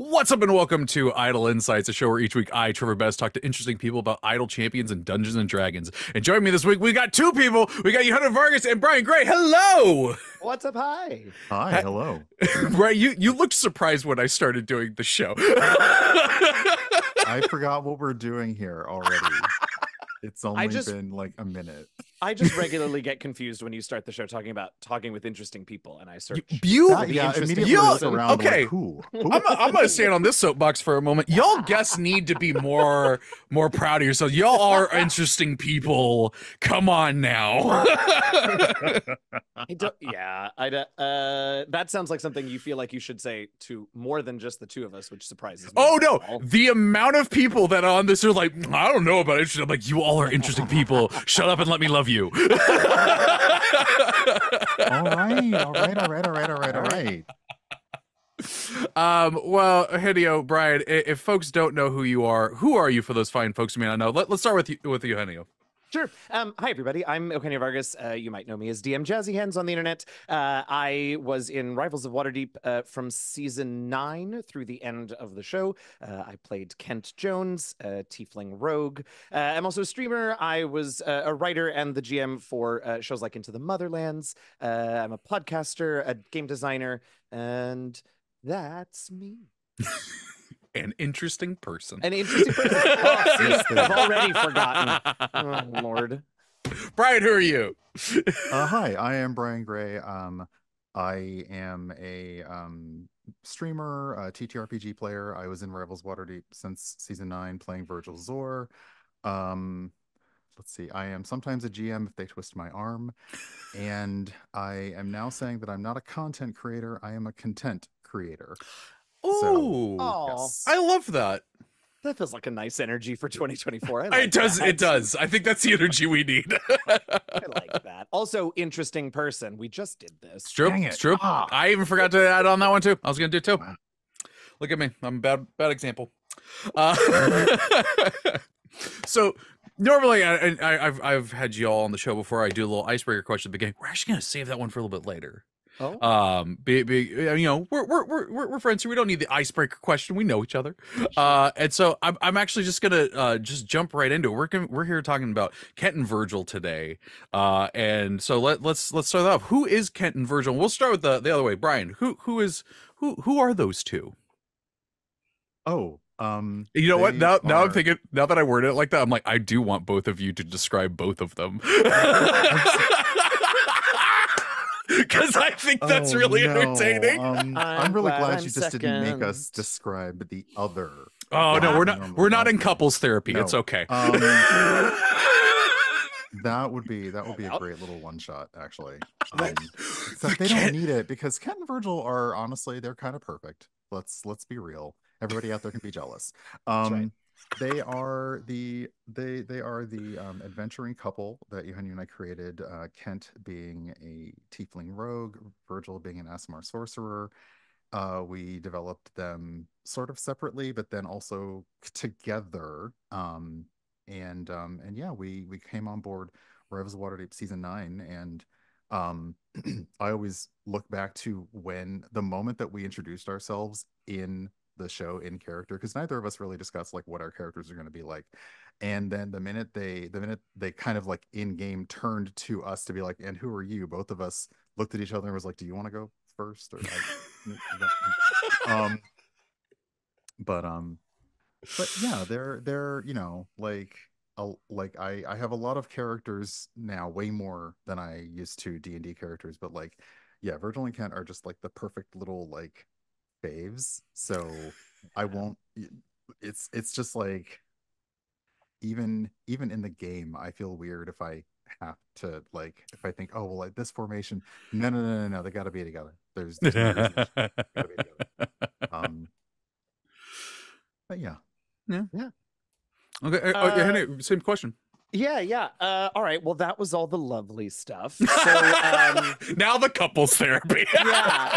What's up and welcome to Idle Insights, a show where each week I, Treavor Bettis, talk to interesting people about idle champions and Dungeons and Dragons. And joining me this week, we got two people. We got Eugenio Vargas and Brian Gray. Hello! What's up? Hi. Hi, hello. Right, you looked surprised when I started doing the show. I forgot what we're doing here already. It's only been like a minute. I just regularly get confused when you start the show talking with interesting people, and I search. Immediately look around. Okay, like, who? I'm gonna stand on this soapbox for a moment. Y'all guests need to be more proud of yourselves. Y'all are interesting people. Come on now. That sounds like something you feel like you should say to more than just the two of us, which surprises me. Oh no, the amount of people that are on this are like, I don't know about it. I'm like, you all are interesting people. Shut up and let me love you. all right. Well, Eugenio, Brian, if folks don't know who you are you for those fine folks who may not know? Let's start with Eugenio. Sure. Hi, everybody. I'm Eugenio Vargas. You might know me as DM Jazzy Hands on the internet. I was in Rivals of Waterdeep from season 9 through the end of the show. I played Kent Jones, Tiefling Rogue. I'm also a streamer. I was a writer and the GM for shows like Into the Motherlands. I'm a podcaster, a game designer, and that's me. An interesting person. An interesting person. Oh, see, I've already forgotten. Oh, Lord. Brian, who are you? Hi, I am Brian Gray. I am a streamer, a TTRPG player. I was in Rivals Waterdeep since season 9, playing Virgil Zor. Let's see. I am sometimes a GM if they twist my arm, and I am now saying that I'm not a content creator. I am a content creator. Oh, yes. I love that. That feels like a nice energy for 2024. It does. I think that's the energy we need. I like that. Also, interesting person. We just did this. It's true. It's true. I even forgot to add on that one too. I was gonna do it too. Look at me. I'm a bad example. So normally I've had you all on the show before. I do a little icebreaker question at the beginning. We're actually gonna save that one for a little bit later. Oh. We're friends here. We don't need the icebreaker question. We know each other. And so I'm actually just gonna just jump right into it. We're here talking about Kent and Virgil today. And so let's start off. Who is Kent and Virgil? We'll start with the other way. Brian, who are those two? Oh, you know what? Now I'm thinking, now that I worded it like that, I'm like, I do want both of you to describe both of them. Because I think that's really entertaining. I'm really glad you just didn't make us describe the other. Oh no, we're not in couples therapy. No. It's okay. That would be a great little one shot, actually. Except they don't need it because Kent and Virgil are honestly, they're kind of perfect. Let's be real. Everybody out there can be jealous. That's right. They are the adventuring couple that Eugenio and I created. Kent being a tiefling rogue, Virgil being an Asmar sorcerer. We developed them sort of separately, but then also together. And yeah, we came on board Rivals of Waterdeep season 9, and I always look back to when the moment that we introduced ourselves in the show in character, because neither of us really discussed like what our characters are going to be like, and then the minute they kind of like in game turned to us to be like, and who are you, both of us looked at each other and was like, do you want to go first? Or but yeah, they're I have a lot of characters now, way more than I used to D&D characters, but like, yeah, Virgil and Kent are just like the perfect little like faves. So I won't, it's just like, even in the game, I feel weird if I have to, like, if I think, oh well, like this formation, no, they got to be together. There's no reason they gotta be together. But yeah. Okay. Henry, same question. Yeah. All right. Well, that was all the lovely stuff. So now the couples therapy. Yeah.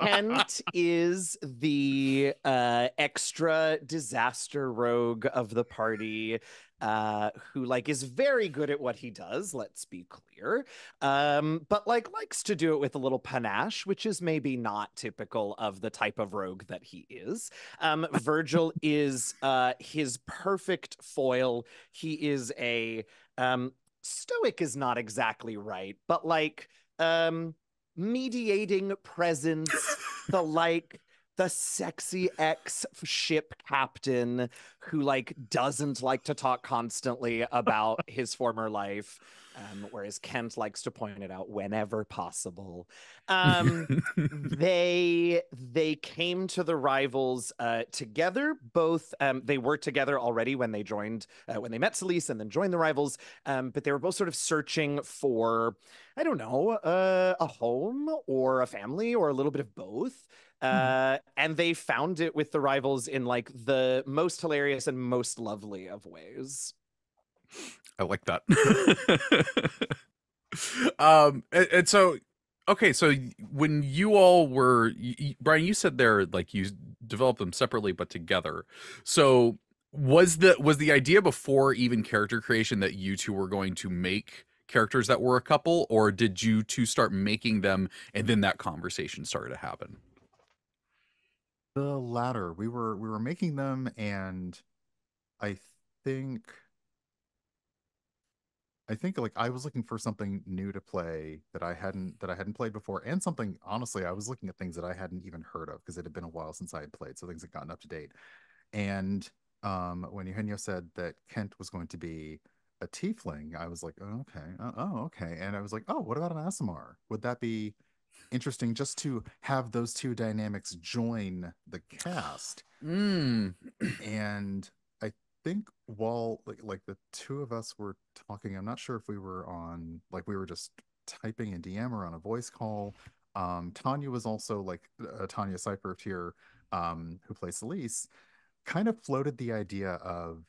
Kent is the extra disaster rogue of the party. who like is very good at what he does, let's be clear, but like likes to do it with a little panache, which is maybe not typical of the type of rogue that he is. Virgil is his perfect foil. He is a stoic is not exactly right, but like mediating presence, the sexy ex ship captain who like doesn't like to talk constantly about his former life, whereas Kent likes to point it out whenever possible. They came to the rivals together. Both they were together already when they joined when they met Celis and then joined the rivals. But they were both sort of searching for, I don't know, a home or a family or a little bit of both. And they found it with the rivals in like the most hilarious and most lovely of ways. I like that. And so, okay, so when you all were, Brian, you said there like you developed them separately but together. So was the idea before even character creation that you two were going to make characters that were a couple, or did you two start making them and then that conversation started to happen? The latter. We were making them, and I think I think like I was looking for something new to play that I hadn't played before, and something honestly I was looking at things that I hadn't even heard of because it had been a while since I had played, so things had gotten up to date. And when Eugenio said that Kent was going to be a tiefling, I was like, oh, okay, okay, and I was like, oh, what about an Asimar? Would that be interesting just to have those two dynamics join the cast? Mm. And I think while like the two of us were talking, I'm not sure if we were on like we were just typing in DM or on a voice call. Tanya was also like Tanya Seifert here, who plays Celis, kind of floated the idea of,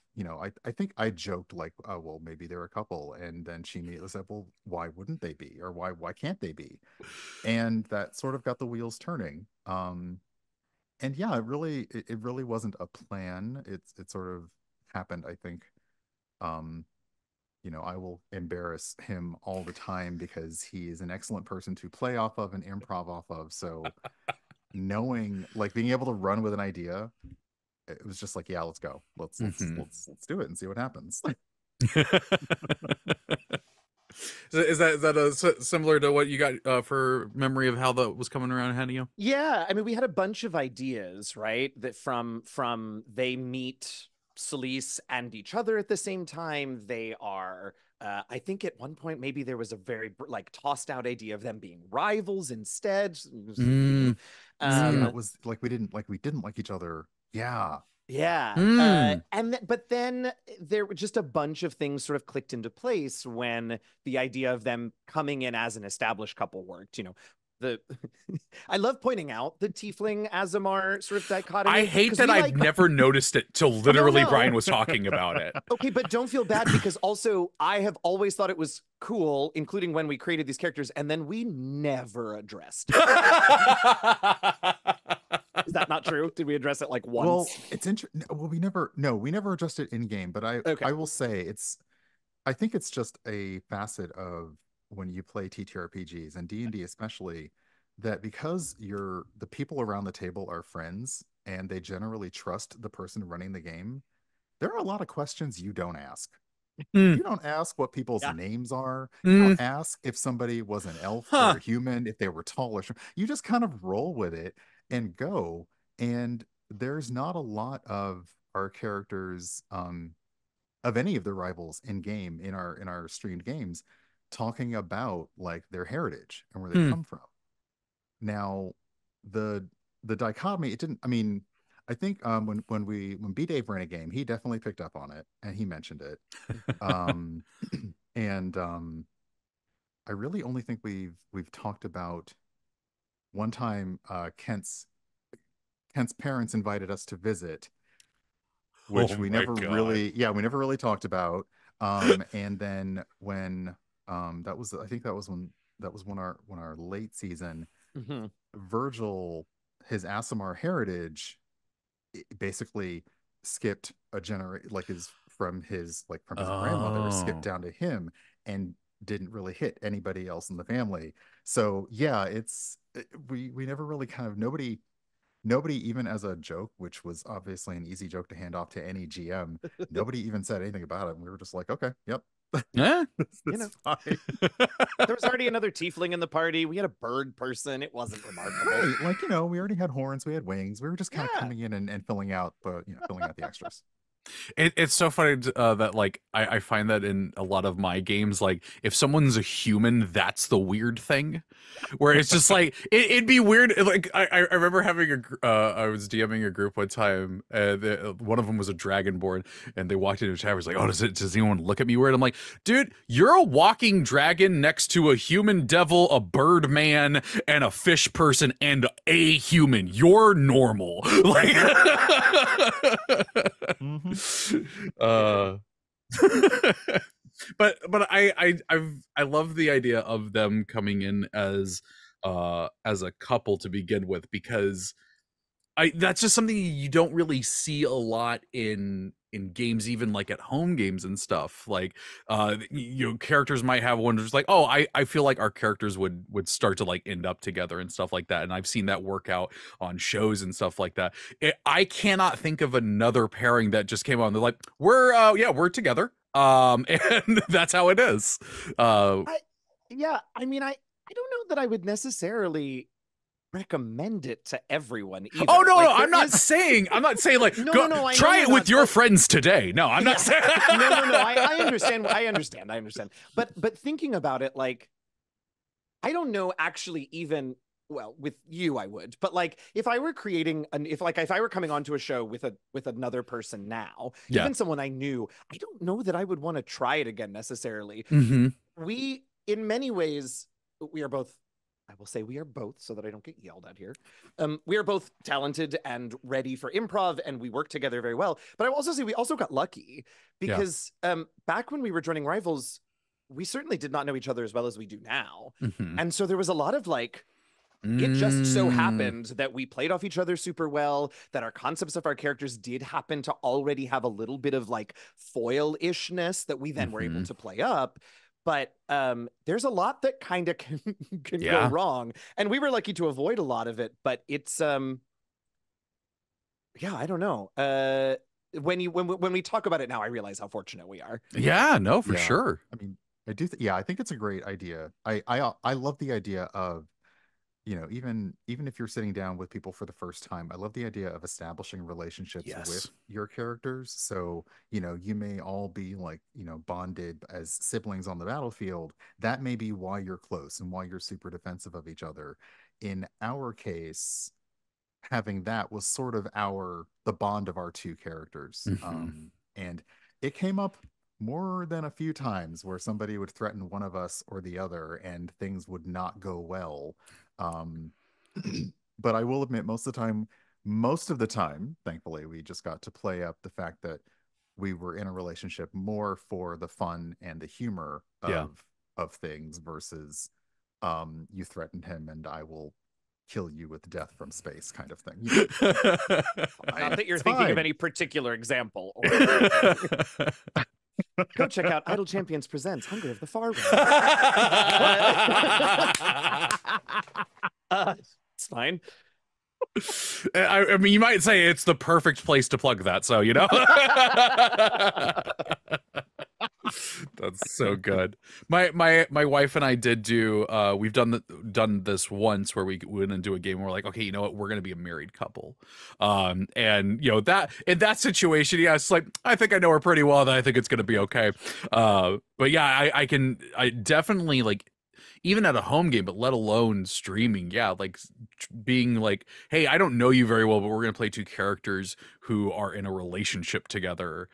I think I joked like, oh well, maybe they're a couple, and then she immediately said, well, why wouldn't they be, or why can't they be? And that sort of got the wheels turning. And yeah, it really wasn't a plan. It sort of happened, I think. Um, I will embarrass him all the time because he is an excellent person to play off of and improv off of. So knowing, like, being able to run with an idea, it was just like, yeah, let's go. Let's do it and see what happens. Is that similar to what you got for memory of how that was coming around ahead of you? Yeah, I mean, we had a bunch of ideas, right? That from they meet Celis and each other at the same time. They are, I think, at one point maybe there was a very like tossed out idea of them being rivals instead. Mm. Yeah, Um, it was like we didn't like each other. Yeah. yeah, Mm. but then there were just a bunch of things sort of clicked into place when the idea of them coming in as an established couple worked. The I love pointing out the Tiefling Azamar sort of I dichotomy hate because that we I've like never noticed it till no, literally Brian no. was talking about it. Okay, but don't feel bad because also I have always thought it was cool, including when we created these characters, and then we never addressed it. Is that not true? Did we address it like Well, once? it's interesting. Well, we never adjusted in game, but I Okay. I will say I think it's just a facet of when you play TTRPGs and D&D especially, that because the people around the table are friends and they generally trust the person running the game, there are a lot of questions you don't ask. Mm. You don't ask what people's Yeah. names are. You Mm. don't ask if somebody was an elf or Huh. a human, if they were tall or short. You just kind of roll with it and go. And there's not a lot of our characters, of any of the rivals in game in our streamed games, talking about like their heritage and where they Hmm. come from. Now, the the dichotomy, it didn't. I mean, I think when B Dave ran a game, he definitely picked up on it and he mentioned it. Um, and I really only think we've talked about one time. Kent's parents invited us to visit, Oh which we my never god. really, yeah, we never really talked about. And then when that was, I think that was when our late season, Mhm. Virgil, his Asimar heritage, basically skipped a generation, like his from his grandmother skipped Oh. down to him and didn't really hit anybody else in the family. So yeah, we never really kind of nobody even as a joke, which was obviously an easy joke to hand off to any GM, nobody even said anything about it. We were just like, okay, yep. Yeah. You know, fine. there was already another tiefling in the party. We had a bird person. It wasn't remarkable. Right. Like, we already had horns, we had wings. We were just kind of Yeah. coming in and filling out the extras. It's so funny that like I find that in a lot of my games, like if someone's a human, that's the weird thing, where it's just like it'd be weird. Like I remember having I was DMing a group one time, one of them was a dragonborn, and they walked into a chat. Was like, oh, does anyone look at me weird? I'm like, dude, you're a walking dragon next to a human devil, a bird man, and a fish person, and a human. You're normal, like. Mhm. But I love the idea of them coming in as a couple to begin with, because that's just something you don't really see a lot in games, even like at home games and stuff. Like characters might have one just like, oh, I feel like our characters would start to like end up together and stuff like that, and I've seen that work out on shows and stuff like that. I cannot think of another pairing that just came on. They're like, we're together, and that's how it is. Yeah, I mean, I don't know that I would necessarily recommend it to everyone either. Oh no, like, no, I'm not saying like no, try it with your but... friends today. No, I'm not saying no. I understand. But thinking about it, like, I don't know actually even, well, with you I would, but like if I were creating if I were coming onto a show with another person now, even someone I knew, I don't know that I would want to try it again necessarily. Mm-hmm. We, in many ways, we are both, I will say we are both, so that I don't get yelled at here. We are both talented and ready for improv, and we work together very well. But I will also say we also got lucky, because back when we were joining Rivals, we certainly did not know each other as well as we do now. Mm-hmm. And so there was a lot of like, it just so happened that we played off each other super well, that our concepts of our characters did happen to already have a little bit of like foil-ishness that we then were able to play up. But there's a lot that kind of can go wrong, and we were lucky to avoid a lot of it. But it's I don't know. When we talk about it now, I realize how fortunate we are. Yeah, no, for sure. I mean, I do. I think it's a great idea. I love the idea of, even if you're sitting down with people for the first time, I love the idea of establishing relationships with your characters. So, you may all be like, bonded as siblings on the battlefield. That may be why you're close and why you're super defensive of each other. In our case, having that was sort of the bond of our two characters. And it came up more than a few times where somebody would threaten one of us or the other and things would not go well. But I will admit, most of the time, thankfully, we just got to play up the fact that we were in a relationship more for the fun and the humor of things versus you threatened him and I will kill you with death from space kind of thing. Not that you're thinking of any particular example. Go check out Idle Champions Presents Hunger of the Far Realm. It's fine. I mean, you might say it's the perfect place to plug that, so That's so good. My wife and I did do we've done this once where we went into a game where we're like, okay, you know what, we're gonna be a married couple. And that in that situation, it's like, I think I know her pretty well, that I think it's gonna be okay. But yeah, I definitely, like, even at a home game, but let alone streaming, like being like, hey, I don't know you very well, but we're gonna play two characters who are in a relationship together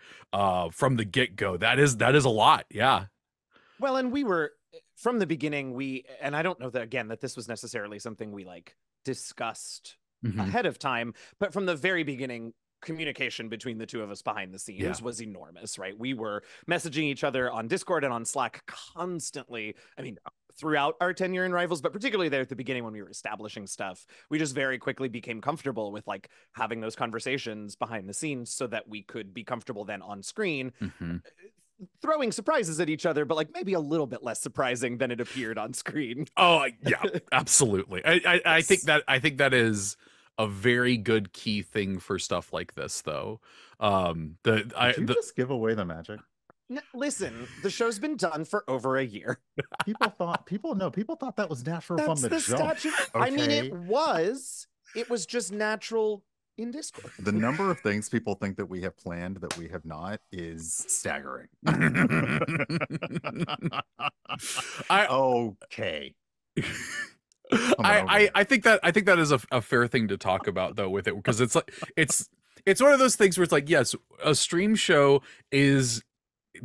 from the get-go. That is a lot. Well, and we were from the beginning, and I don't know that this was necessarily something we like discussed ahead of time, but from the very beginning, communication between the two of us behind the scenes was enormous, right? We were messaging each other on Discord and on Slack constantly. I mean, throughout our tenure in Rivals, but particularly there at the beginning when we were establishing stuff, we just very quickly became comfortable with like having those conversations behind the scenes so that we could be comfortable then on screen. Throwing surprises at each other, but like maybe a little bit less surprising than it appeared on screen. Oh yeah, absolutely. I think that is a very good key thing for stuff like this, though. Did you just give away the magic? Listen, the show's been done for over a year. People thought that was natural from the jump. Okay. I mean, it was just natural in Discord. The number of things people think that we have planned that we have not is staggering. Okay. I think that is a fair thing to talk about, though, with it, because it's like it's one of those things where it's like, yes, a stream show is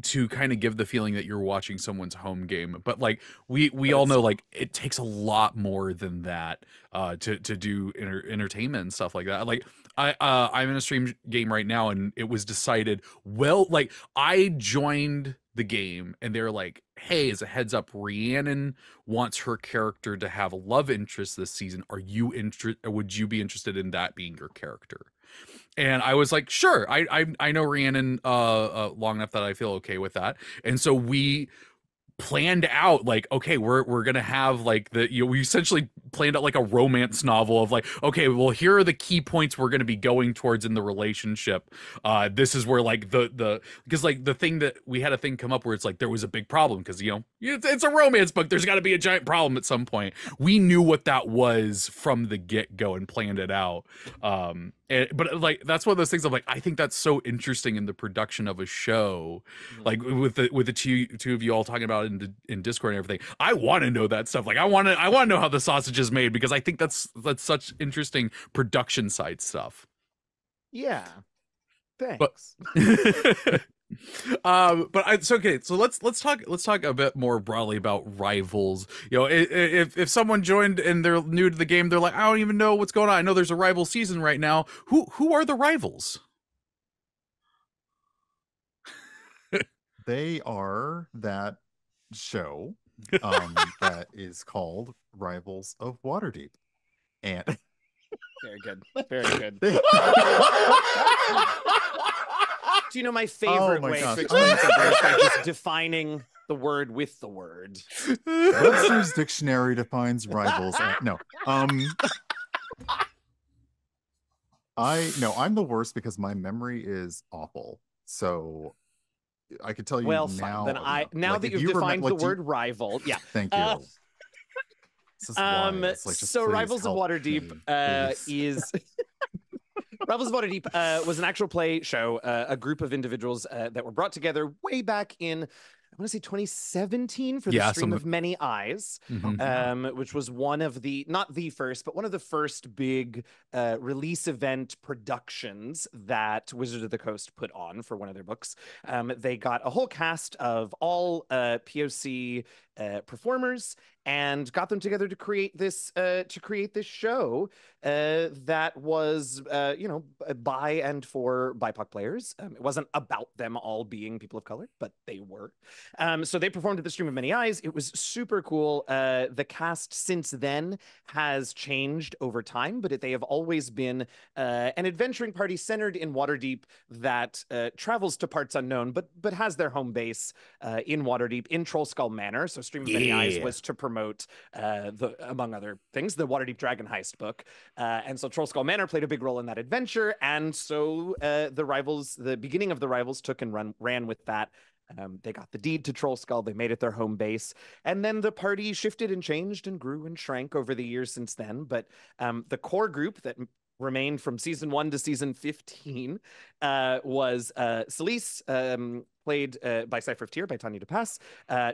to kind of give the feeling that you're watching someone's home game, but like we all know, like, it takes a lot more than that to do entertainment and stuff like that. Like I'm in a stream game right now, and it was decided, well, like, I joined the game and they're like, hey, as a heads up, Rhiannon wants her character to have a love interest this season. Would you be interested in that being your character? And I was like, sure. I know Rhiannon long enough that I feel okay with that. And so we planned out, like, okay, we're gonna have like we essentially planned out like a romance novel of like, okay, well, here are the key points we're gonna be going towards in the relationship. This is where like because like the thing that we had a thing come up where it's like there was a big problem because it's a romance book, there's got to be a giant problem at some point. We knew what that was from the get-go and planned it out. But like that's one of those things I'm like, I think that's so interesting in the production of a show, like with the two of you all talking about in Discord and everything. I want to know that stuff. Like I want to know how the sausage is made, because I think that's such interesting production side stuff. Yeah, thanks. But it's okay. So let's talk a bit more broadly about Rivals. If someone joined and they're new to the game, they're like, I don't even know what's going on. I know there's a rival season right now. Who are the rivals? They are that show that is called Rivals of Waterdeep, and very good, very good. Do you know my favorite way to explain something is by just defining the word with the word? Webster's dictionary defines rivals. I'm the worst because my memory is awful. So I could tell you now. Now that you've defined the word rival, yeah. Thank you. This is why it's like, so Rivals of Waterdeep is Rivals of Waterdeep was an actual play show, a group of individuals that were brought together way back in, I want to say 2017 for the Stream of Many Eyes, which was one of the, not the first, but one of the first big release event productions that Wizards of the Coast put on for one of their books. They got a whole cast of all POC performers and got them together to create this show that was by and for BIPOC players. It wasn't about them all being people of color, but they were. So they performed at the Stream of Many Eyes. It was super cool. The cast since then has changed over time, but they have always been an adventuring party centered in Waterdeep that travels to parts unknown, but has their home base in Waterdeep, in Trollskull Manor. So Stream of Many Eyes was to promote, among other things, the Waterdeep Dragon Heist book. And so Trollskull Manor played a big role in that adventure. And so the beginning of the Rivals took and ran with that. They got the deed to Trollskull. They made it their home base. And then the party shifted and changed and grew and shrank over the years since then. But the core group that remained from season 1 to season 15 was Celis, played by Cypher of Tyr, by Tanya DePass,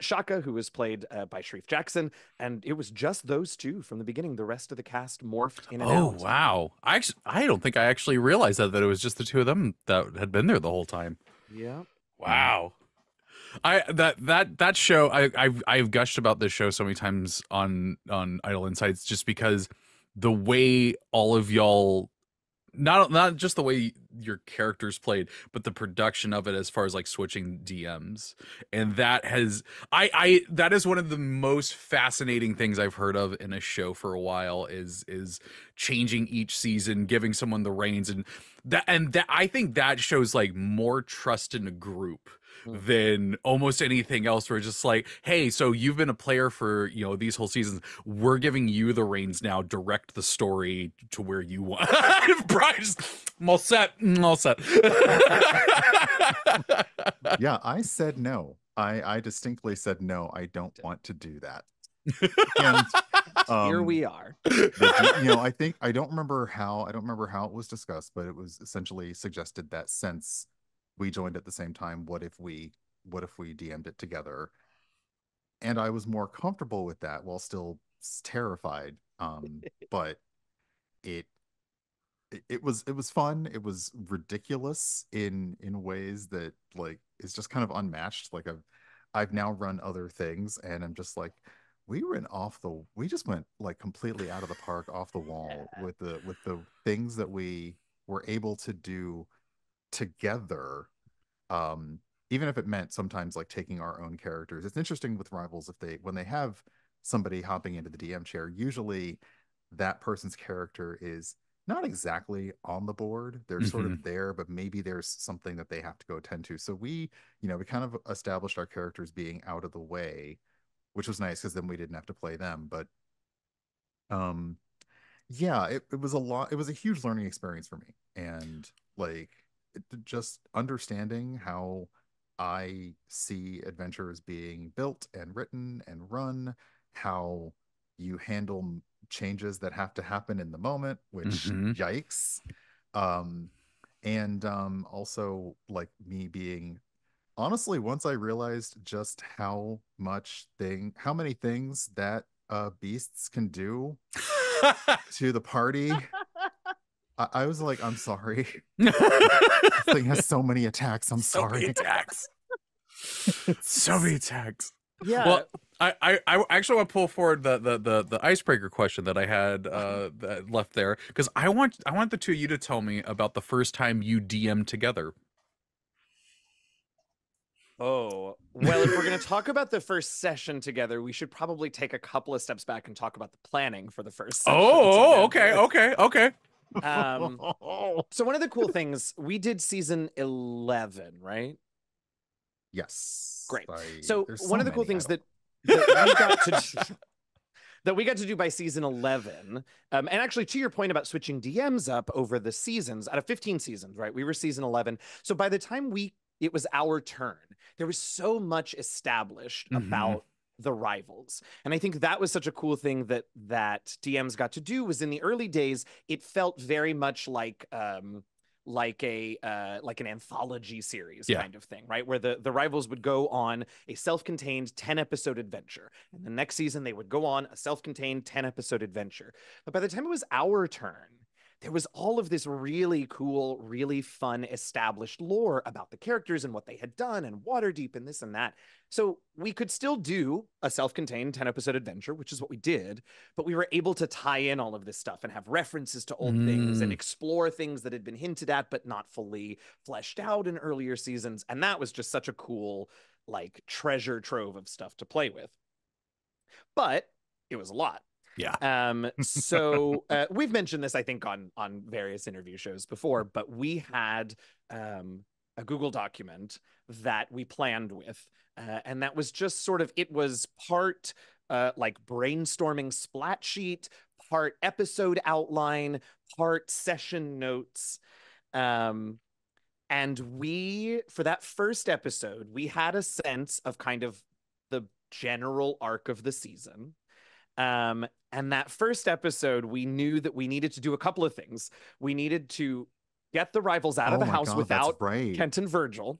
Shaka, who was played by Sharif Jackson, and it was just those two from the beginning. The rest of the cast morphed in and out. Oh, wow. I don't think I actually realized that it was just the two of them that had been there the whole time. Yeah. Wow. That show, I've gushed about this show so many times on Idle Insights, just because the way all of y'all, not just the way your characters played, but the production of it as far as like switching DMs. And that has I that is one of the most fascinating things I've heard of in a show for a while is changing each season, giving someone the reins, and that I think that shows like more trust in a group than almost anything else, where it's just like, hey, so you've been a player for, you know, these whole seasons, we're giving you the reins now, direct the story to where you want. Brian's, I'm all set. Yeah, I said no. I distinctly said no, I don't want to do that. And here we are. you know, I don't remember how it was discussed, but it was essentially suggested that since we joined at the same time, what if we DM'd it together? And I was more comfortable with that while still terrified. But it was fun. It was ridiculous in ways that like is just kind of unmatched. Like I've now run other things and I'm just like, we just went like completely out of the park, off the wall with the things that we were able to do together. Even if it meant sometimes like taking our own characters. It's interesting with Rivals, when they have somebody hopping into the DM chair, usually that person's character is not exactly on the board. They're sort of there, but maybe there's something that they have to go attend to. So we kind of established our characters being out of the way, which was nice because then we didn't have to play them. But yeah, it was a lot. It was a huge learning experience for me. And like just understanding how I see adventures being built and written and run, how you handle changes that have to happen in the moment, which yikes. And also like me being honestly, once I realized just how many things that beasts can do to the party, I was like, I'm sorry. This thing has so many attacks. I'm sorry. Many attacks. So many attacks. Yeah. Well, I actually want to pull forward the icebreaker question that I had that left there, because I want the two of you to tell me about the first time you DM'd together. Oh, well, if we're going to talk about the first session together, we should probably take a couple of steps back and talk about the planning for the first session. Okay. So one of the cool things, we did season 11, right? Yes. Great. So one of the cool things that we got to do by season 11, and actually to your point about switching DMs up over the seasons, out of 15 seasons, right? We were season 11. So by the time it was our turn, there was so much established about the Rivals. And I think that was such a cool thing that DMs got to do. Was in the early days, it felt very much like an anthology series kind of thing, right? Where the Rivals would go on a self-contained 10-episode adventure. And the next season they would go on a self-contained 10-episode adventure. But by the time it was our turn, there was all of this really cool, really fun established lore about the characters and what they had done and Waterdeep and this and that. So we could still do a self-contained 10-episode adventure, which is what we did, but we were able to tie in all of this stuff and have references to old things and explore things that had been hinted at but not fully fleshed out in earlier seasons. And that was just such a cool, like, treasure trove of stuff to play with. But it was a lot. Yeah. So we've mentioned this, I think, on various interview shows before, but we had a Google document that we planned with, and that was just sort of, it was part like brainstorming splat sheet, part episode outline, part session notes. And for that first episode, we had a sense of kind of the general arc of the season. And that first episode, we knew that we needed to do a couple of things. We needed to get the Rivals out of the house without Kent and Virgil.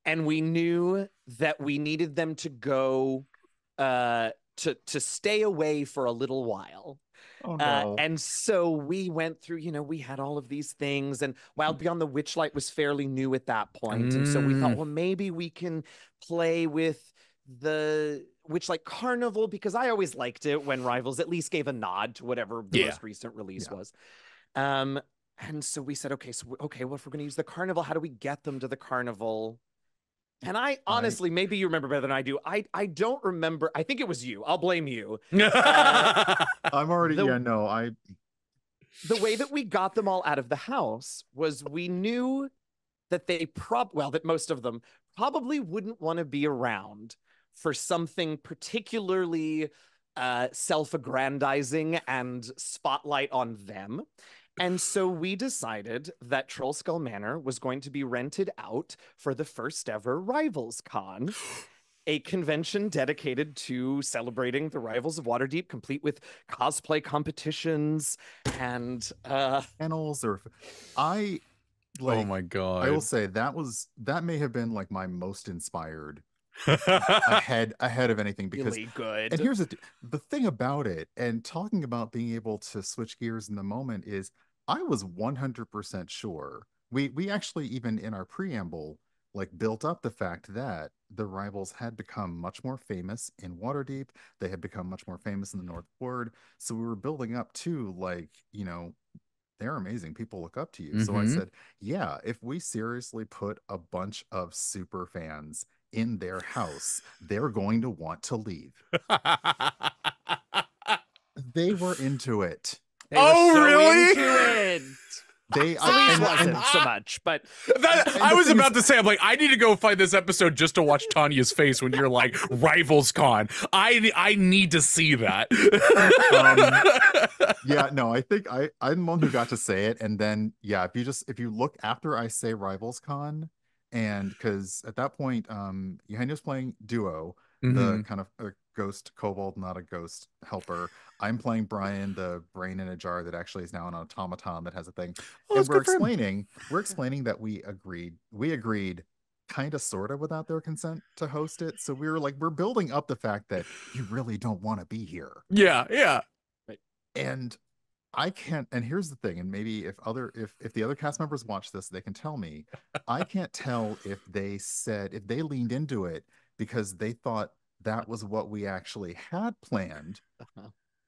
And we knew that we needed them to go to stay away for a little while. Oh, no. And so we went through, we had all of these things, and Wild Beyond the Witchlight was fairly new at that point. And so we thought, well, maybe we can play with the Witchlight Carnival, because I always liked it when Rivals at least gave a nod to whatever the most recent release was. And so we said, okay, well, if we're going to use the carnival, how do we get them to the carnival? And I honestly, maybe you remember better than I do. I don't remember. I think it was you. I'll blame you. I'm already, the way that we got them all out of the house was we knew that that most of them probably wouldn't want to be around for something particularly self-aggrandizing and spotlight on them. And so we decided that Trollskull Manor was going to be rented out for the first ever Rivals Con, a convention dedicated to celebrating the Rivals of Waterdeep, complete with cosplay competitions and panels. Oh my God. I will say that may have been like my most inspired ahead of anything, because really good. And here's the thing about it, and talking about being able to switch gears in the moment, is I was 100% sure. We actually, even in our preamble, like built up the fact that the Rivals had become much more famous in Waterdeep. They had become much more famous in the North Ward. So we were building up to, like, they're amazing. People look up to you. So I said, yeah, if we seriously put a bunch of super fans in their house, they're going to want to leave. They were into it. They were so really? Into it. Wasn't so much, but I was about to say, I'm like, I need to go find this episode just to watch Tanya's face when you're like, Rivals Con. I need to see that. Yeah, no, I think I'm the one who got to say it, and then if you look after I say Rivals Con, and because at that point, Eugenio's playing Duo, the kind of ghost kobold, not a ghost helper. I'm playing Brian, the brain in a jar that actually is now an automaton that has a thing. And we're explaining that we agreed kind of sort of without their consent to host it. So we were like, we're building up the fact that you really don't want to be here. Yeah. And I can't, and here's the thing, and maybe if the other cast members watch this, they can tell me. I can't tell if they leaned into it because they thought that was what we actually had planned.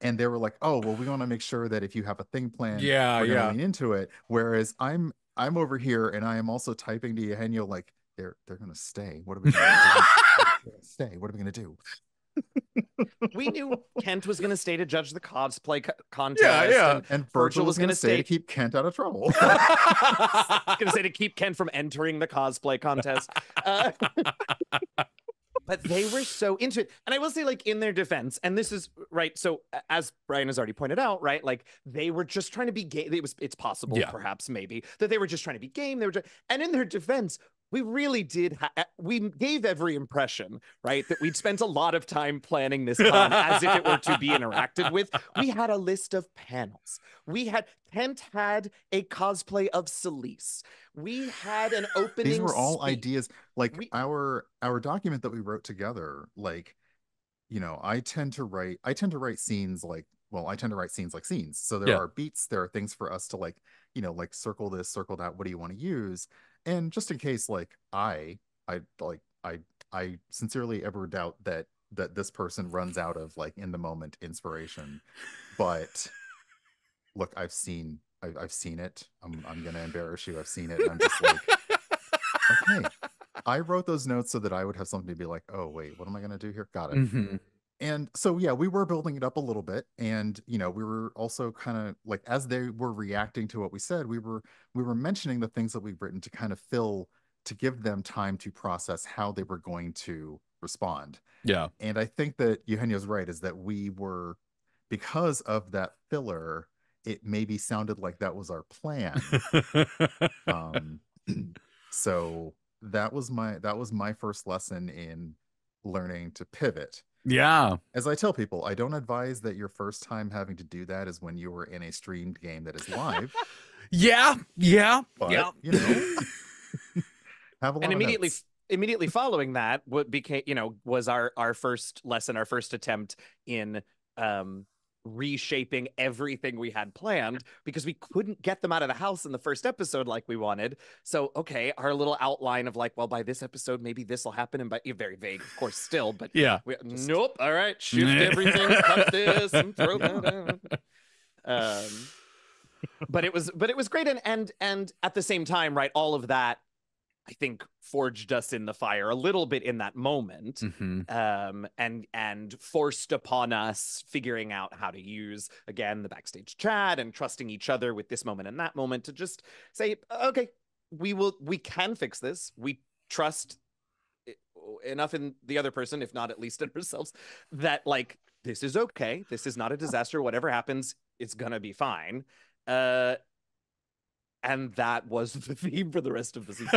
And they were like, oh, well, we want to make sure that if you have a thing planned, we're gonna lean into it. Whereas I'm over here and I am also typing to Eugenio like, they're gonna stay. What are we gonna do? Stay. What are we gonna do? We knew Kent was going to stay to judge the cosplay contest. Yeah. And Virgil was going to stay to keep Kent out of trouble. Going to say to keep Kent from entering the cosplay contest. But they were so into it. And I will say, like, in their defense, and this is right. So as Brian has already pointed out, right, like they were just trying to be game. It's possible, perhaps, maybe, that they were just trying to be game. And in their defense, we really did. We gave every impression, right, that we'd spent a lot of time planning this con as if it were to be interacted with. We had a list of panels. Kent had a cosplay of Celis. We had an opening. These were all ideas. Like our document that we wrote together. Like, I tend to write scenes like. Well, I tend to write scenes like scenes. So there are beats. There are things for us to like circle this, circle that. What do you want to use? And just in case, like I sincerely ever doubt that this person runs out of like in the moment inspiration, but look, I've seen it. I'm gonna embarrass you. I've seen it, and I'm just like, okay. I wrote those notes so that I would have something to be like, oh wait, what am I gonna do here? Got it. And so yeah, we were building it up a little bit, and we were also kind of like, as they were reacting to what we said, we were mentioning the things that we've written to kind of give them time to process how they were going to respond. Yeah. And I think that Eugenio's right, is that we were, because of that filler, it maybe sounded like that was our plan. So that was my first lesson in learning to pivot. Yeah. As I tell people, I don't advise that your first time having to do that is when you were in a streamed game that is live. Yeah. But, have a lot and of immediately following that, what became, was our first lesson, our first attempt in reshaping everything we had planned, because we couldn't get them out of the house in the first episode like we wanted. So, okay, our little outline of like, well, by this episode, maybe this will happen. And very vague, of course, still, but nope. All right, shift everything, cut this and throw that out. but it was great, and at the same time, right, all of that I think forged us in the fire a little bit in that moment, and forced upon us figuring out how to use, again, the backstage chat and trusting each other with this moment and that moment to just say, okay, we can fix this. We trust enough in the other person, if not at least in ourselves, that like this is okay. This is not a disaster. Whatever happens, it's gonna be fine. And that was the theme for the rest of the season.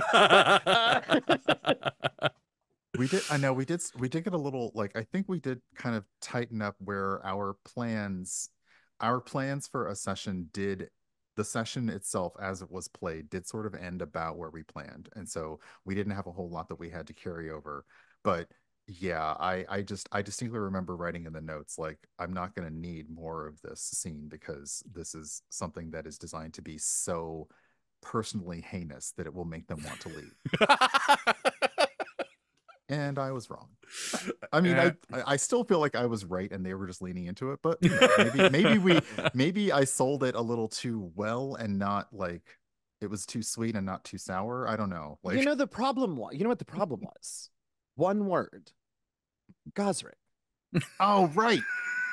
We did get a little, like, I think we did kind of tighten up where our plans for a session did, the session itself as it was played did sort of end about where we planned. And so we didn't have a whole lot that we had to carry over. But yeah, I distinctly remember writing in the notes, like, I'm not going to need more of this scene because this is something that is designed to be so personally heinous that it will make them want to leave. And I was wrong. I mean, I still feel like I was right and they were just leaning into it, but you know, maybe I sold it a little too well and not like it was too sweet and not too sour. I don't know. Like, you know what the problem was? One word. Gosrick. Oh, right.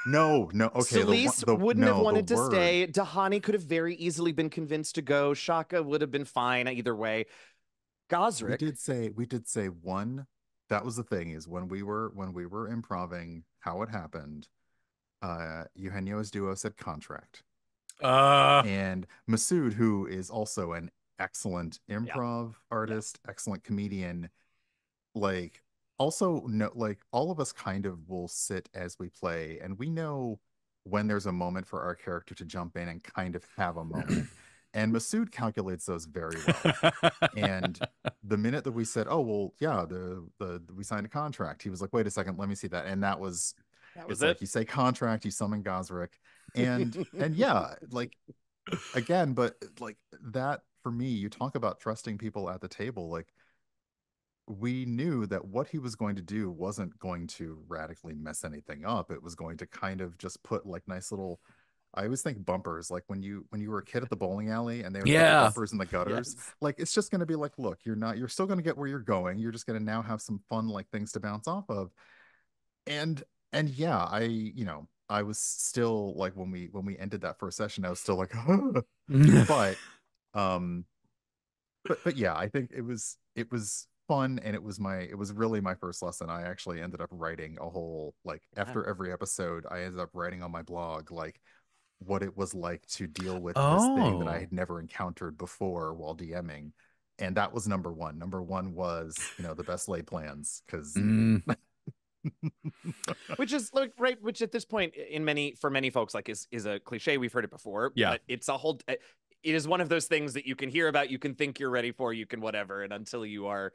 No. Okay. Celis wouldn't have wanted to word. stay. Dahani could have very easily been convinced to go. Shaka would have been fine either way. Gosrick. We did say one. That was the thing, is when we were improving how it happened, Eugenio's duo said contract. And Masood, who is also an excellent improv artist, excellent comedian, like, also, no, like, all of us kind of will sit as we play and we know when there's a moment for our character to jump in and kind of have a moment. And Masood calculates those very well. And the minute that we said, "Oh, well, yeah, the we signed a contract," he was like, "Wait a second, let me see that." And that was it. Like, you say contract, you summon Gosrick, and yeah, like, again, but like that for me, you talk about trusting people at the table, like, we knew that what he was going to do wasn't going to radically mess anything up. It was going to kind of just put like nice little, I always think bumpers, like when you were a kid at the bowling alley and they would put the bumpers in the gutters. Yes. Like, it's just going to be like, look, you're still going to get where you're going. You're just going to now have some fun, like, things to bounce off of. And yeah, I was still like, when we ended that first session, I was still like, but um but yeah, I think it was fun, and it was really my first lesson. I actually ended up writing a whole, like, after every episode, I ended up writing on my blog, like, what it was like to deal with this thing that I had never encountered before while DMing. And that was number one. Number one was, the best laid plans, because Which is like, right, which at this point for many folks, like, is a cliche. We've heard it before. But it's a whole, it is one of those things that you can hear about, you can think you're ready for, you can whatever, and until you are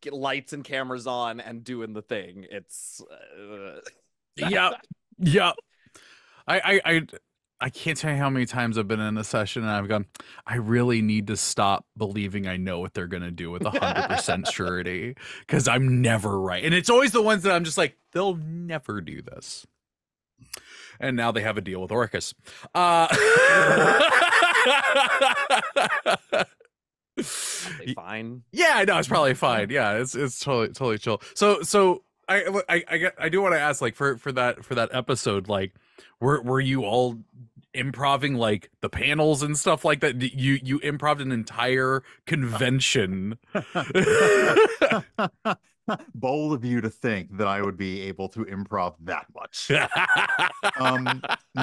get lights and cameras on and doing the thing, it's yeah. I can't tell you how many times I've been in a session and I've gone, I really need to stop believing I know what they're going to do with 100% surety, because I'm never right. And it's always the ones that I'm just like, they'll never do this. And now they have a deal with Orcus. fine. Yeah, I know, it's probably fine. Yeah, it's totally chill. So I do want to ask, like, for that episode, like, were you all improving like the panels and stuff like that? You improved an entire convention. Bold of you to think that I would be able to improv that much.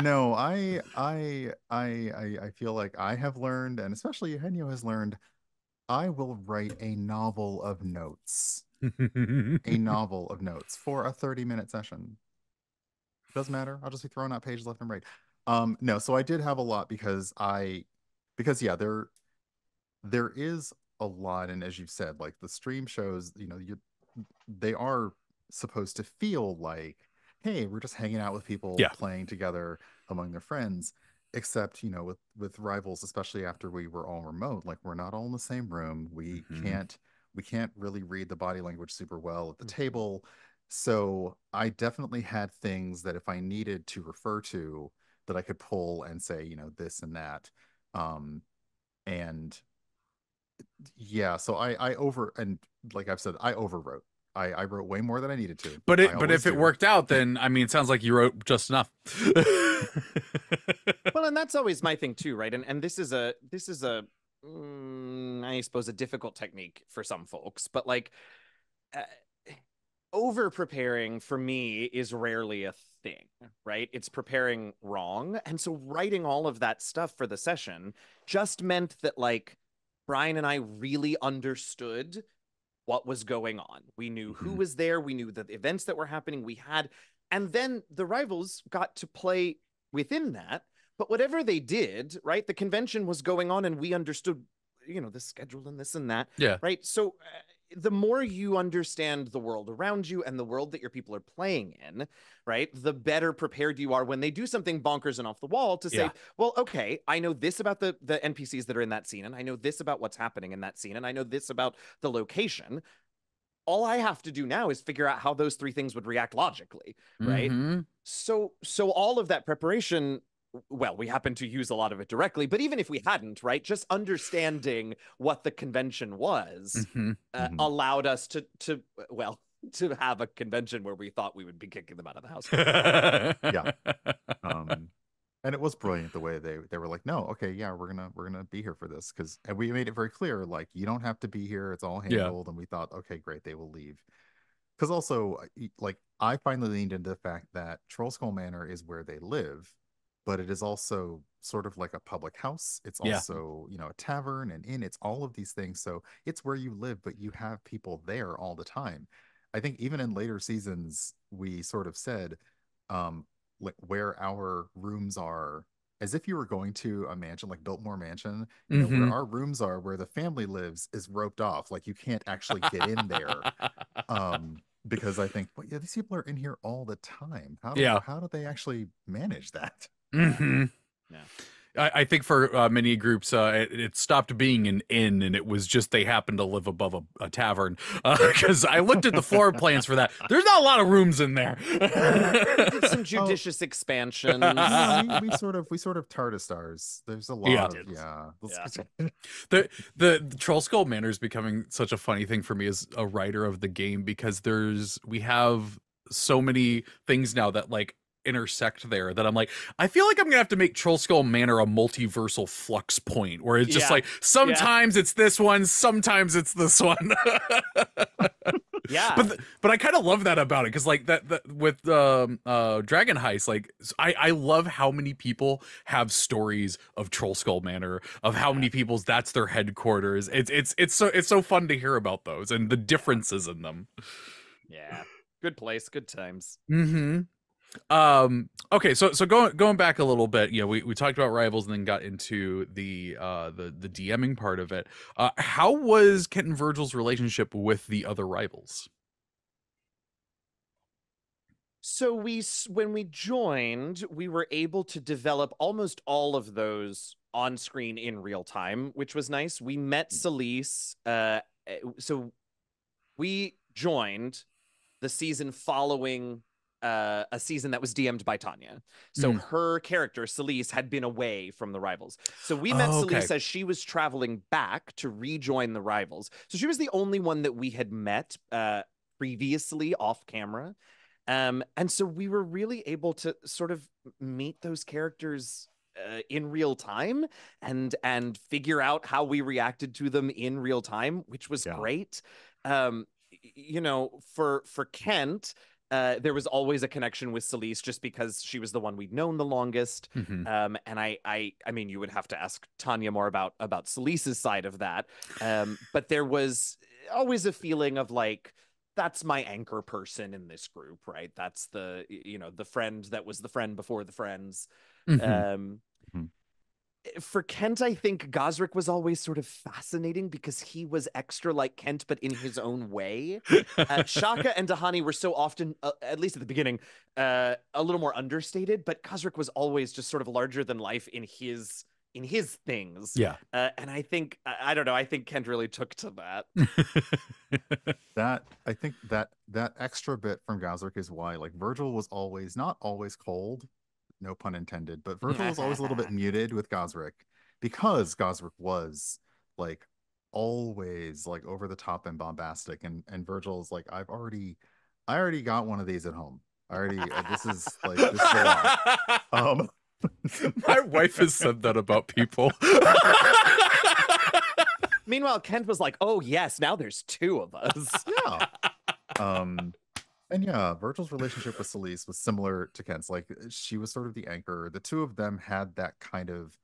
No, I feel like I have learned, and especially Eugenio has learned, I will write a novel of notes. A novel of notes for a 30-minute session. Doesn't matter. I'll just be throwing out pages left and right. No, so I did have a lot because yeah, there is a lot, and as you've said, like, the stream shows, they are supposed to feel like, hey, we're just hanging out with people playing together among their friends. Except, with Rivals, especially after we were all remote, like, we're not all in the same room. We can't really read the body language super well at the table. So I definitely had things that if I needed to refer to, that I could pull and say, this and that. And yeah, so and like I've said, I overwrote. I wrote way more than I needed to. But I but always if it do. worked out, then I mean, it sounds like you wrote just enough. Well, and that's always my thing too, right? And this is a I suppose a difficult technique for some folks, but like uh, over preparing for me is rarely a thing, right? It's preparing wrong. And so writing all of that stuff for the session just meant that like Brian and I really understood what was going on. We knew who was there, we knew the events that were happening, and then the rivals got to play within that. But whatever they did, right? The convention was going on and we understood, the schedule and this and that. Yeah. Right. So the more you understand the world around you and the world that your people are playing in, right, the better prepared you are when they do something bonkers and off the wall to say, well, okay, I know this about the NPCs that are in that scene, and I know this about what's happening in that scene, and I know this about the location. All I have to do now is figure out how those three things would react logically, right? So all of that preparation, well, we happen to use a lot of it directly, but even if we hadn't, right, just understanding what the convention was allowed us to have a convention where we thought we would be kicking them out of the house. Yeah. And it was brilliant the way they were like, no, okay, yeah, we're gonna be here for this, and we made it very clear, like, you don't have to be here, it's all handled. And we thought, okay, great, they will leave. Because also, like, I finally leaned into the fact that Trollskull Manor is where they live, but it is also sort of like a public house. It's also, a tavern, and inn. It's all of these things. So it's where you live, but you have people there all the time. I think even in later seasons, we sort of said, like, where our rooms are, as if you were going to a mansion, like Biltmore Mansion, where our rooms are, where the family lives, is roped off. Like, you can't actually get in there. Because I think, well, yeah, these people are in here all the time. How do they actually manage that? Yeah. I think for many groups, it stopped being an inn, and it was just they happened to live above a tavern. Because I looked at the floor plans for that. There's not a lot of rooms in there. Some judicious expansion. Yeah, we sort of TARDIS ours. There's a lot of the Trollskull Manor is becoming such a funny thing for me as a writer of the game, because we have so many things now that like intersect there that I'm like, I feel like I'm gonna have to make Trollskull Manor a multiversal flux point where it's just like sometimes it's this one, sometimes it's this one. Yeah, but I kind of love that about it, because like that with Dragon Heist, like I love how many people have stories of Trollskull Manor, of how many people's that's their headquarters. It's so fun to hear about those and the differences in them. Yeah, good place, good times. Okay, so going back a little bit, we talked about rivals and then got into the DMing part of it. How was Kent and Virgil's relationship with the other rivals? So when we joined, we were able to develop almost all of those on screen in real time, which was nice. We met Celis, so we joined the season following a season that was DM'd by Tanya. So her character, Celis, had been away from the rivals. So we met Celis as she was traveling back to rejoin the rivals. So she was the only one that we had met previously off camera. And so we were really able to sort of meet those characters in real time and figure out how we reacted to them in real time, which was great. For Kent, there was always a connection with Celis just because she was the one we'd known the longest. And I mean, you would have to ask Tanya more about Celis's side of that. But there was always a feeling of like, that's my anchor person in this group, right? That's the friend that was the friend before the friends. For Kent, I think Gosrick was always sort of fascinating because he was extra like Kent, but in his own way. Shaka and Dahani were so often, at least at the beginning, a little more understated, but Gosrick was always just sort of larger than life in his things. Yeah. And I think, I don't know, I think Kent really took to that. I think that extra bit from Gosrick is why, like, Virgil was always, not always cold, no pun intended, but Virgil was always a little bit muted with Gosrick, because Gosrick was like always like over the top and bombastic, and Virgil's like, I already got one of these at home. I already this is a lot. Um, My wife has said that about people. Meanwhile, Kent was like, "Oh yes, now there's two of us." yeah. And yeah, Virgil's relationship with Celis was similar to Kent's. Like she was sort of the anchor. The two of them had that kind of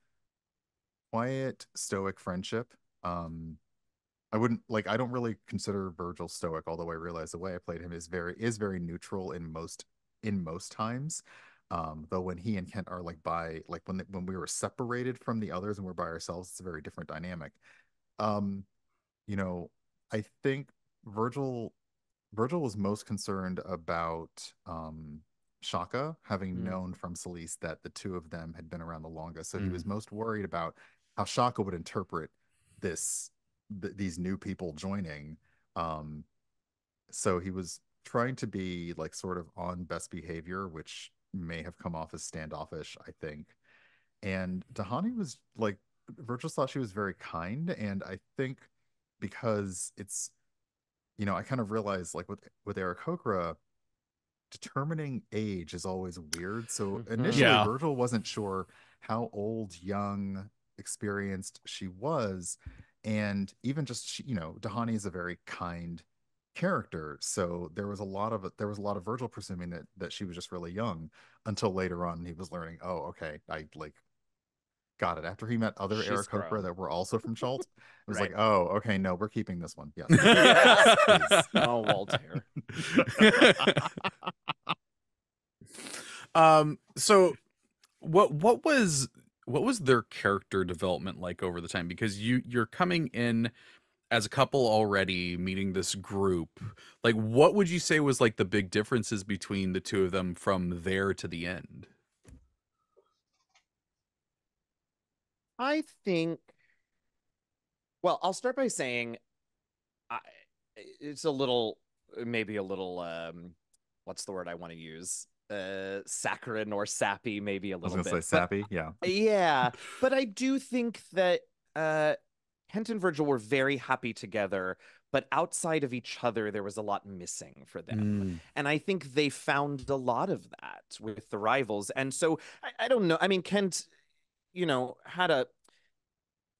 quiet, stoic friendship. I wouldn't like I don't really consider Virgil stoic, although I realize the way I played him is very neutral in most times. Though when he and Kent are like when we were separated from the others and we're by ourselves, it's a very different dynamic. Um, you know, I think Virgil Virgil was most concerned about Shaka, having Mm. known from Celis that the two of them had been around the longest. So he was Mm. most worried about how Shaka would interpret these new people joining. Um, so he was trying to be like sort of on best behavior, which may have come off as standoffish, I think. And Dahani was like, Virgil thought she was very kind, and I think because it's I kind of realized like with Eric Hokra, determining age is always weird. So Mhm. initially, Yeah. Virgil wasn't sure how old, young, experienced she was, and even just Dahani is a very kind character, so there was a lot of Virgil presuming that she was just really young until later on he was learning. Oh, okay, I like got it. After he met other She's Eric Hokra grown. that were also from Chult, it was like, Right. oh, okay, no, we're keeping this one. Yes. Please. Oh, Walter. So what was their character development like over the time? Because you're coming in as a couple already, meeting this group. Like, what would you say was like the big differences between the two of them from there to the end? I think, well, I'll start by saying I, it's a little, maybe a little, what's the word I want to use? Saccharine or sappy, maybe a I was little gonna say bit. But sappy, yeah. yeah, but I do think that uh, Kent and Virgil were very happy together, but outside of each other, there was a lot missing for them. Mm. And I think they found a lot of that with the rivals. And so I don't know. I mean, Kent, had a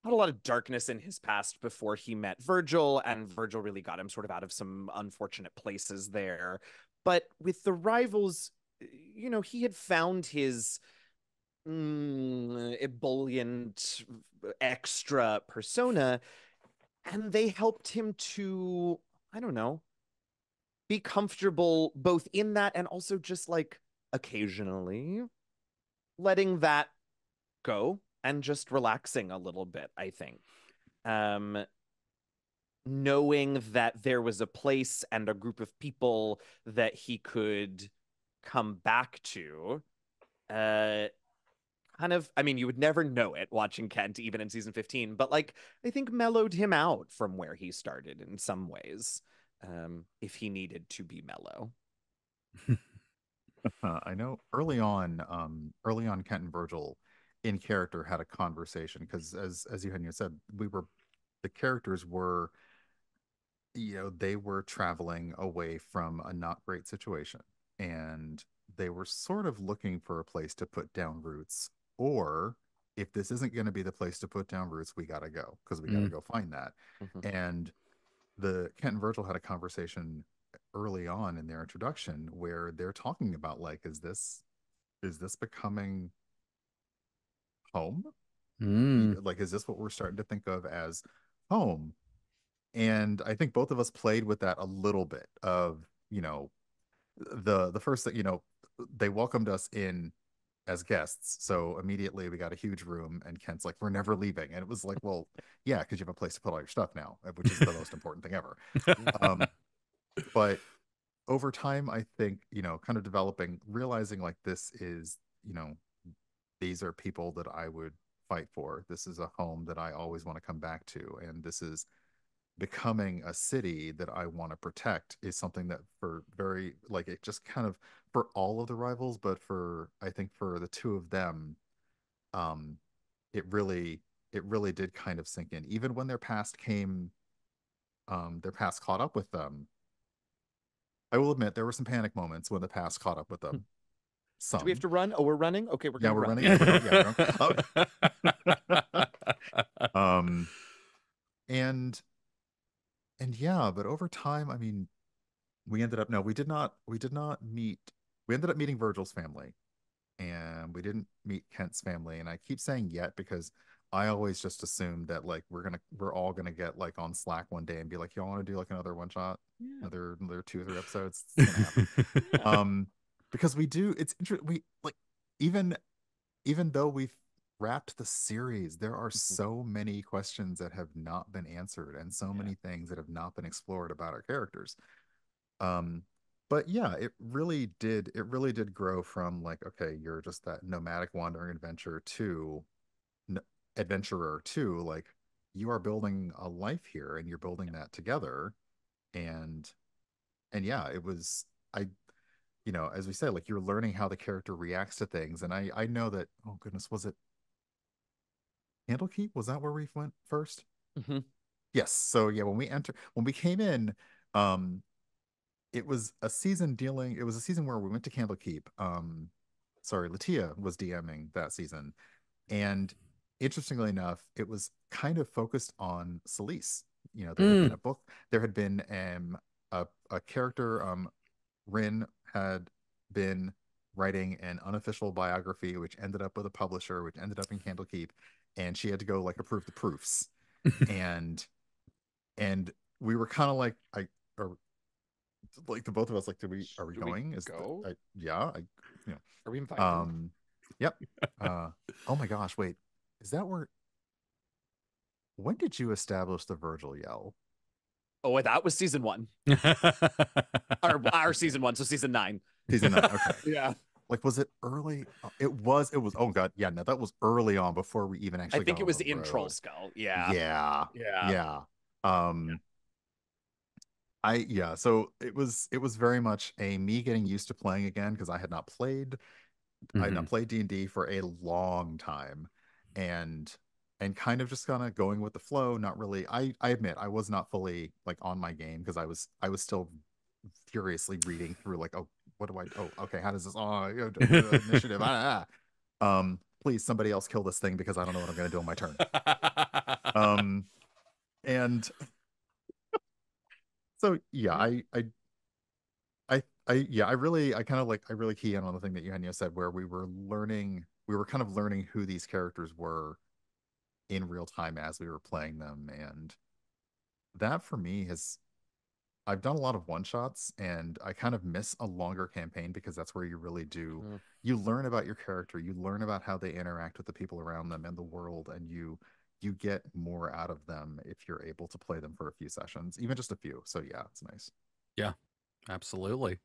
lot of darkness in his past before he met Virgil, and Virgil really got him sort of out of some unfortunate places there. But with the rivals, he had found his ebullient extra persona, and they helped him to, I don't know, be comfortable both in that and also just like occasionally letting that go and just relaxing a little bit, I think. Um, Knowing that there was a place and a group of people that he could come back to. Uh, Kind of, I mean, you would never know it watching Kent, even in season 15, but like, I think mellowed him out from where he started in some ways, if he needed to be mellow. I know early on, Kent and Virgil in character had a conversation because as Eugenio said, the characters were they were traveling away from a not great situation, and they were sort of looking for a place to put down roots, or if this isn't going to be the place to put down roots, we got to go because we got to Mm. go find that. Mhm. And the Kent and Virgil had a conversation early on in their introduction where they're talking about like, is this becoming home? Mm. Like, is this what we're starting to think of as home? And I think both of us played with that a little bit of, the first that, they welcomed us in as guests. So immediately we got a huge room and Kent's like, we're never leaving. And it was like, well, yeah, because you have a place to put all your stuff now, which is the most important thing ever. Um, but over time, I think, kind of developing, realizing like these are people that I would fight for. This is a home that I always want to come back to. And this is becoming a city that I want to protect is something that for very like it just kind of for all of the rivals, but for I think for the two of them, um, it really really did kind of sink in. Even when their past caught up with them. I will admit there were some panic moments when the past caught up with them. Do we have Some. to run? Oh, we're running. Okay, we're Yeah, gonna we're run. running. Yeah, um, and yeah, but over time, I mean, we ended up no, we did not meet. We ended up meeting Virgil's family, and we didn't meet Kent's family. And I keep saying yet because I always just assumed that like we're all gonna get like on Slack one day and be like, y'all want to do like another one shot, Yeah. another 2 or 3 episodes. It's gonna happen. Because we do. It's interesting. We like even though we've wrapped the series, there are so many questions that have not been answered and so many things that have not been explored about our characters. Um, but yeah, it really did grow from like, okay, you're just that nomadic wandering adventurer to like you are building a life here and you're building that together. And yeah, it was I as we said, like you're learning how the character reacts to things. And I know that, oh goodness, was it Candlekeep? Was that where we went first? Mm-hmm. Yes. So yeah, when we came in, um, it was a season where we went to Candlekeep. Sorry, Latia was DMing that season. And interestingly enough, it was kind of focused on Celis. There had been a book, there had been a character, Rin had been writing an unofficial biography, which ended up with a publisher, which ended up in Candlekeep, and she had to go like approve the proofs. and we were kind of like, or like the both of us, like, are we going? Yeah, Are we invited? Yep. Oh my gosh, wait, is that when did you establish the Virgil yell? Oh, that was season 1. Our season 1, so season 9. Season 9, okay. Yeah. Like, was it early? It was, oh God. Yeah, no, that was early on before we even actually I think got it on was the in road. Trollskull. Yeah. Yeah. So it was very much a me getting used to playing again because I had not played D&D for a long time, and kind of just kind of going with the flow, not really. I admit I was not fully like on my game because I was still furiously reading through like, oh, what do I, oh, okay, how does this, initiative, please somebody else kill this thing because I don't know what I'm going to do on my turn. And so yeah, I really key in on the thing that Eugenio said, where we were kind of learning who these characters were in real time as we were playing them. And that for me I've done a lot of one shots, and I kind of miss a longer campaign because that's where you really do, you learn about your character, you learn about how they interact with the people around them and the world, and you get more out of them if you're able to play them for a few sessions, even just a few. So yeah, it's nice. Yeah, absolutely.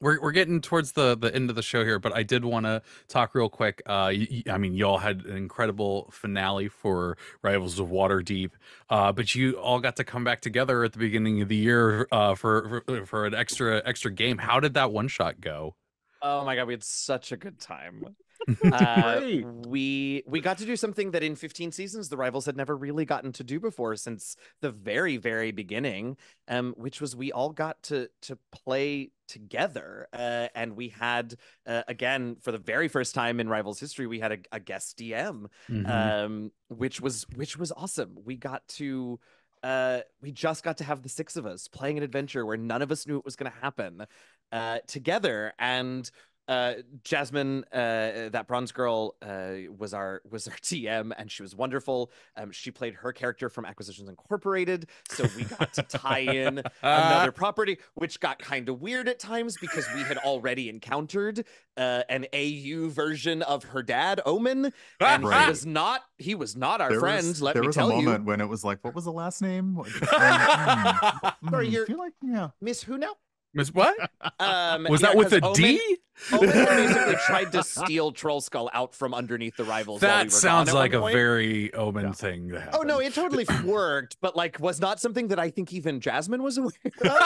We're getting towards the end of the show here, but I did want to talk real quick. I mean, y'all had an incredible finale for Rivals of Waterdeep, but you all got to come back together at the beginning of the year for an extra game. How did that one shot go? Oh my God, we had such a good time. Great. We got to do something that in 15 seasons the Rivals had never really gotten to do before since the very, very beginning, which was we all got to play together, and we had again, for the very first time in Rivals history, we had a guest DM, which was awesome. We just got to have the 6 of us playing an adventure where none of us knew it was going to happen together. And Jasmine, that bronze girl, was our TM, and she was wonderful. She played her character from Acquisitions Incorporated, so we got to tie in another property, which got kind of weird at times because we had already encountered an AU version of her dad, Omen, and Right. he was not our friend. Let me tell you. There was a moment when it was like, what was the last name? Sorry, you're feel like, yeah, Miss who now? Miss what? Was yeah, that with a Omen, D? Omen had basically tried to steal Trollskull out from underneath the Rivals. That while we were sounds gone like at a one point. very Omen thing to happen. Oh no, it totally worked, but like was not something that I think even Jasmine was aware of.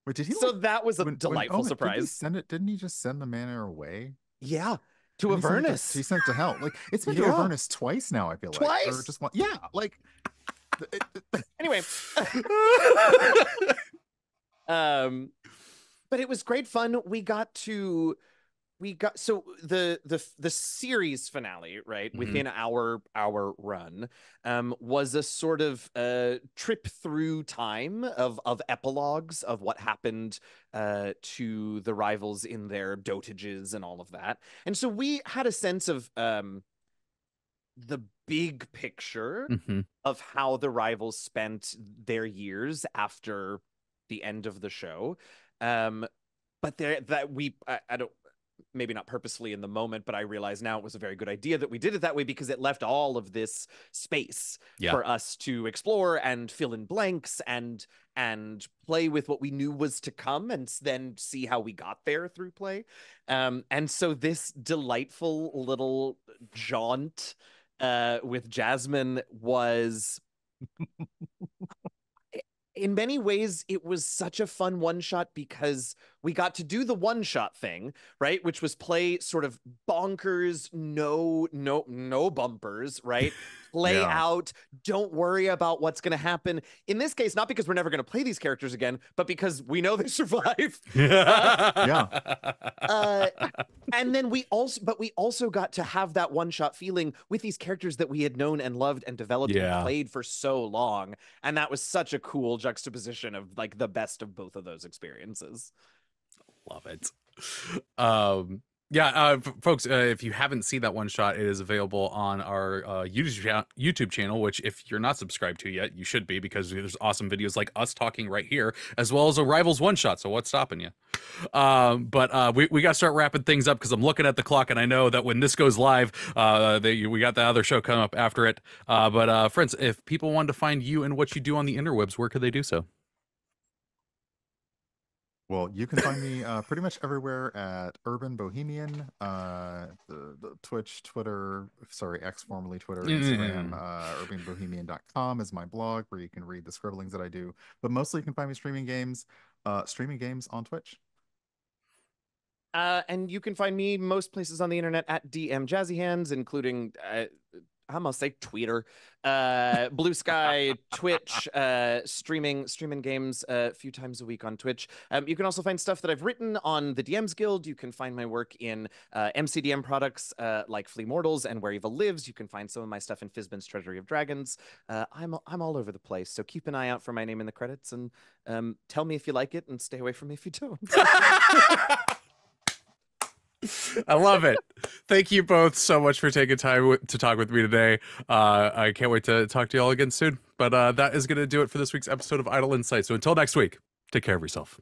Wait, did he? So that was a delightful surprise. Didn't he just send the manor away? Yeah. To And Avernus. he sent it to hell. Like, it's been to Yeah. Avernus twice now, I feel like. Or Twice? just one. Yeah, like Anyway. But it was great fun. So the series finale, right, within our run, was a sort of trip through time of epilogues of what happened to the rivals in their dotages and all of that. And so we had a sense of the big picture of how the rivals spent their years after the end of the show. But I don't, maybe not purposefully in the moment, but I realize now it was a very good idea that we did it that way, because it left all of this space for us to explore and fill in blanks and play with what we knew was to come, and then see how we got there through play. And so this delightful little jaunt with Jasmine was in many ways, it was such a fun one-shot because we got to do the one-shot thing, right? Which was play sort of bonkers, no bumpers, right? Play out, don't worry about what's going to happen. In this case, not because we're never going to play these characters again, but because we know they survive. And then we also got to have that one-shot feeling with these characters that we had known and loved and developed and played for so long. And that was such a cool juxtaposition of like the best of both of those experiences. Love it. Folks, if you haven't seen that one shot, it is available on our YouTube channel, which if you're not subscribed to yet, you should be, because there's awesome videos like us talking right here, as well as a Rivals one shot. So what's stopping you? But we got to start wrapping things up, because I'm looking at the clock and I know that when this goes live, we got the other show coming up after it. But friends, if people wanted to find you and what you do on the interwebs, where could they do so? Well, you can find me pretty much everywhere at Urban Bohemian, the Twitch, Twitter, X, formerly Twitter, Instagram, urbanbohemian.com is my blog where you can read the scribblings that I do. But mostly you can find me streaming games on Twitch. And you can find me most places on the internet at DM Jazzy Hands, including I'm gonna say Twitter, Blue Sky, Twitch, streaming games a few times a week on Twitch. You can also find stuff that I've written on the DMs Guild. You can find my work in MCDM products like Flea Mortals and Where Evil Lives. You can find some of my stuff in Fizban's Treasury of Dragons. I'm all over the place, so keep an eye out for my name in the credits, and tell me if you like it and stay away from me if you don't. I love it. Thank you both so much for taking time to talk with me today. I can't wait to talk to you all again soon. But that is going to do it for this week's episode of Idle Insight. So until next week, take care of yourself.